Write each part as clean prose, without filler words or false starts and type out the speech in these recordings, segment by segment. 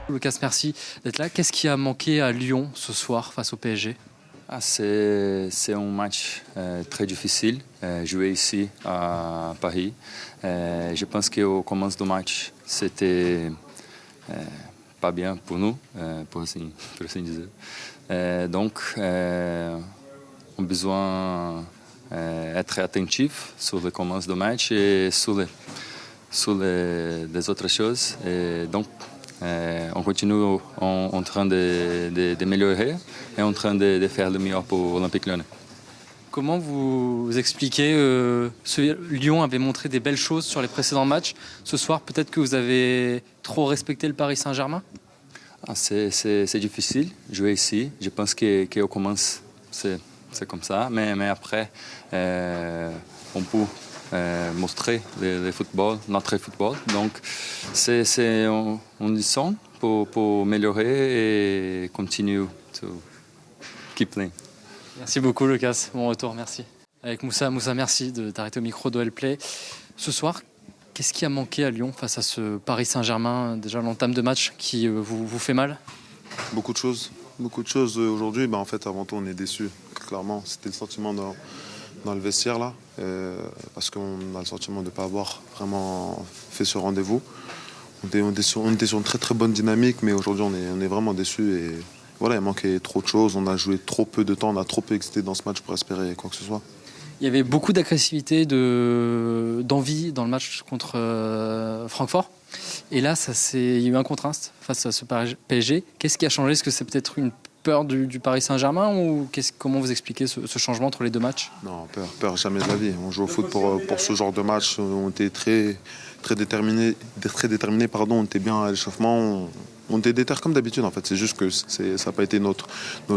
Lucas, merci d'être là. Qu'est-ce qui a manqué à Lyon ce soir face au PSG? C'est un match très difficile, jouer ici à Paris. Je pense qu'au commencement du match, c'était pas bien pour nous, pour ainsi dire. Donc, on a besoin d'être attentif sur le commencement du match et sur les autres choses. Et donc, on continue en train de m'améliorer et en train de faire le meilleur pour Olympique Lyonnais. Comment vous expliquez Lyon avait montré des belles choses sur les précédents matchs. Ce soir, peut-être que vous avez trop respecté le Paris Saint-Germain? C'est difficile de jouer ici. Je pense qu'au commence, c'est comme ça. Mais après, on peut montrer le football, notre football. Donc, c'est une leçon pour améliorer et continuer to keep playing. Merci beaucoup, Lucas. Bon retour, merci. Avec Moussa, merci de t'arrêter au micro d'OL Play. Ce soir, qu'est-ce qui a manqué à Lyon face à ce Paris Saint-Germain, déjà l'entame de match qui vous fait mal? Beaucoup de choses. Beaucoup de choses aujourd'hui. En fait, avant tout, on est déçus. Clairement, c'était le sentiment dans le vestiaire, là, parce qu'on a le sentiment de ne pas avoir vraiment fait ce rendez-vous. On était sur une très très bonne dynamique, mais aujourd'hui, on est vraiment déçus. Et voilà, il manquait trop de choses. On a joué trop peu de temps, on a trop peu excité dans ce match pour espérer quoi que ce soit. Il y avait beaucoup d'agressivité, d'envie dans le match contre Francfort. Et là, il y a eu un contraste face à ce PSG. Qu'est-ce qui a changé? Est-ce que c'est peut-être une peur du Paris Saint-Germain ou comment vous expliquez ce changement entre les deux matchs? Non, peur jamais de la vie. On joue au foot pour ce genre de match. On était très déterminés. On était bien à l'échauffement. On était déter comme d'habitude en fait. C'est juste que ça n'a pas été notre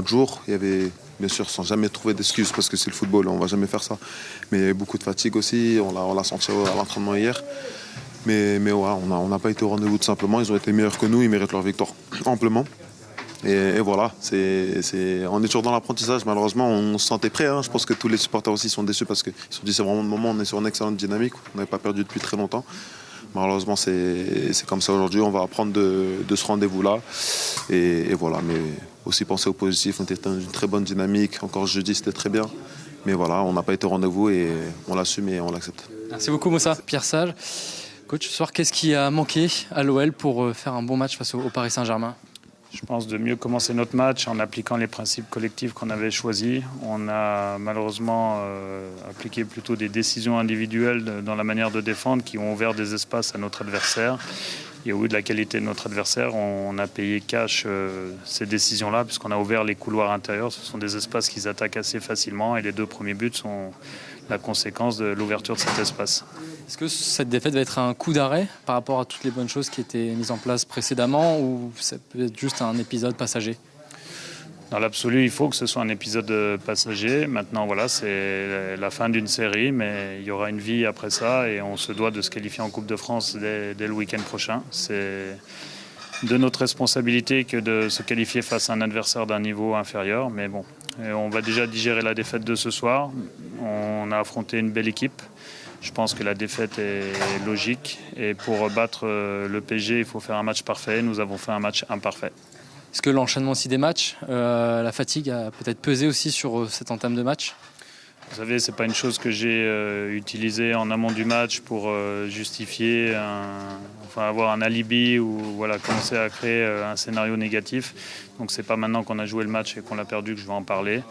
jour. Il y avait, bien sûr, sans jamais trouver d'excuses parce que c'est le football, on ne va jamais faire ça. Mais il y avait beaucoup de fatigue aussi. On l'a senti à l'entraînement hier. Mais ouais, on n'a pas été au rendez-vous tout simplement. Ils ont été meilleurs que nous. Ils méritent leur victoire amplement. Et voilà, on est toujours dans l'apprentissage. Malheureusement, on se sentait prêt. Je pense que tous les supporters aussi sont déçus parce qu'ils se sont dit c'est vraiment le moment. On est sur une excellente dynamique. On n'avait pas perdu depuis très longtemps. Malheureusement, c'est comme ça aujourd'hui. On va apprendre de ce rendez-vous-là. Et voilà, mais aussi penser au positif. On était dans une très bonne dynamique. Encore jeudi, c'était très bien. Mais voilà, on n'a pas été au rendez-vous et on l'assume et on l'accepte. Merci beaucoup, Moussa. Pierre Sage. Coach, ce soir, qu'est-ce qui a manqué à l'OL pour faire un bon match face au Paris Saint-Germain? Je pense de mieux commencer notre match en appliquant les principes collectifs qu'on avait choisis. On a malheureusement appliqué plutôt des décisions individuelles dans la manière de défendre qui ont ouvert des espaces à notre adversaire. Et au vu de la qualité de notre adversaire, on a payé cash ces décisions-là puisqu'on a ouvert les couloirs intérieurs. Ce sont des espaces qu'ils attaquent assez facilement et les 2 premiers buts sont la conséquence de l'ouverture de cet espace. Est-ce que cette défaite va être un coup d'arrêt par rapport à toutes les bonnes choses qui étaient mises en place précédemment ou ça peut être juste un épisode passager? Dans l'absolu, il faut que ce soit un épisode passager. Maintenant, voilà, c'est la fin d'une série, mais il y aura une vie après ça et on se doit de se qualifier en Coupe de France dès le week-end prochain. C'est de notre responsabilité que de se qualifier face à un adversaire d'un niveau inférieur. Mais bon, on va déjà digérer la défaite de ce soir. On a affronté une belle équipe. Je pense que la défaite est logique. Et pour battre le PSG, il faut faire un match parfait. Nous avons fait un match imparfait. Est-ce que l'enchaînement aussi des matchs, la fatigue a peut-être pesé aussi sur cette entame de match? Vous savez, ce n'est pas une chose que j'ai utilisée en amont du match pour justifier, avoir un alibi ou commencer à créer un scénario négatif. Donc ce n'est pas maintenant qu'on a joué le match et qu'on l'a perdu que je vais en parler.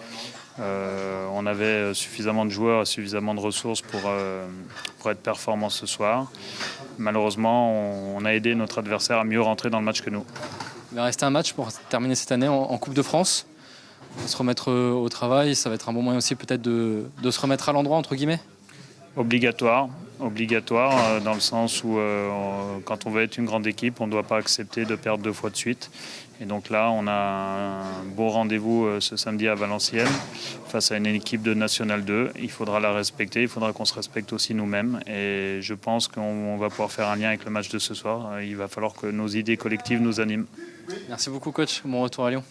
On avait suffisamment de joueurs, suffisamment de ressources pour être performants ce soir. Malheureusement, on a aidé notre adversaire à mieux rentrer dans le match que nous. Il va rester un match pour terminer cette année en Coupe de France. On va se remettre au travail, ça va être un bon moyen aussi peut-être de se remettre à l'endroit, entre guillemets. Obligatoire dans le sens où quand on veut être une grande équipe, on ne doit pas accepter de perdre 2 fois de suite. Et donc là, on a un beau rendez-vous ce samedi à Valenciennes face à une équipe de National 2. Il faudra la respecter, il faudra qu'on se respecte aussi nous-mêmes. Et je pense qu'on va pouvoir faire un lien avec le match de ce soir. Il va falloir que nos idées collectives nous animent. Merci beaucoup, coach. Bon retour à Lyon.